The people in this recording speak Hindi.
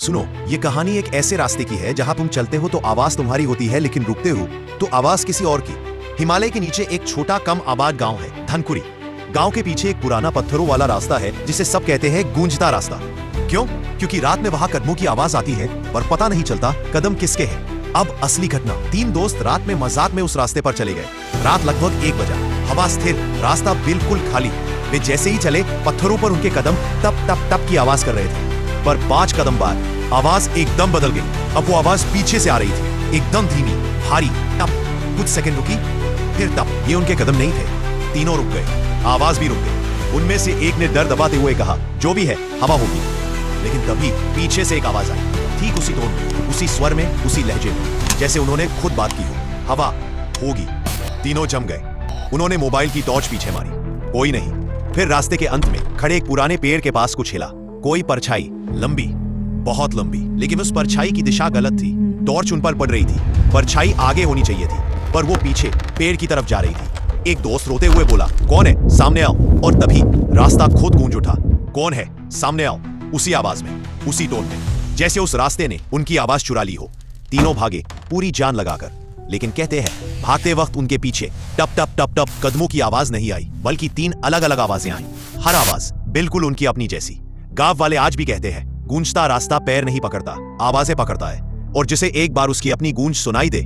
सुनो, ये कहानी एक ऐसे रास्ते की है जहां तुम चलते हो तो आवाज तुम्हारी होती है, लेकिन रुकते हो तो आवाज किसी और की। हिमालय के नीचे एक छोटा कम आबाद गांव है, धनकुरी। गांव के पीछे एक पुराना पत्थरों वाला रास्ता है जिसे सब कहते हैं गूंजता रास्ता। क्यों? क्योंकि रात में वहां कदमों की आवाज आती है पर पता नहीं चलता कदम किसके हैं। अब असली घटना। 3 दोस्त रात में मजाक में उस रास्ते पर चले गए। रात लगभग 1 बजा। हवा स्थिर, रास्ता बिल्कुल खाली। वे जैसे ही चले, पत्थरों पर उनके कदम टप टप टप की आवाज कर रहे थे। पर 5 कदम बाद आवाज एकदम बदल गई। अब वो आवाज पीछे से आ रही थी, एकदम धीमी, भारी। टप। कुछ सेकंड रुकी, फिर टप। ये उनके कदम नहीं थे। तीनों रुक गए, आवाज भी रुक गई। उनमें से एक ने डर दबाते हुए कहा, जो भी है हवा होगी। लेकिन तभी पीछे से एक आवाज आई, ठीक उसी टोन में, उसी स्वर में, उसी लहजे में, जैसे उन्होंने खुद बात की हो। हवा होगी। तीनों जम गए। उन्होंने मोबाइल की टॉर्च पीछे मारी, कोई नहीं। फिर रास्ते के अंत में खड़े एक पुराने पेड़ के पास कुछ हिला। कोई परछाई, लंबी, बहुत लंबी, लेकिन उस परछाई की दिशा गलत थी। टॉर्च उन पर पड़ रही थी। परछाई आगे होनी चाहिए थी, पर वो पीछे पेड़ की तरफ जा रही थी। एक दोस्त रोते हुए बोला, कौन है? सामने आओ। और तभी रास्ता खुद गूंज उठा, कौन है? सामने आओ। उसी आवाज में, उसी टोन में, जैसे उस रास्ते ने उनकी आवाज चुरा ली हो। तीनों भागे, पूरी जान लगाकर। लेकिन कहते हैं, भागते वक्त उनके पीछे टप टप टप टप कदमों की आवाज नहीं आई, बल्कि 3 अलग अलग आवाजें आई। हर आवाज बिल्कुल उनकी अपनी जैसी। गांव वाले आज भी कहते हैं, गूंजता रास्ता पैर नहीं पकड़ता, आवाजें पकड़ता है। और जिसे एक बार उसकी अपनी गूंज सुनाई दे,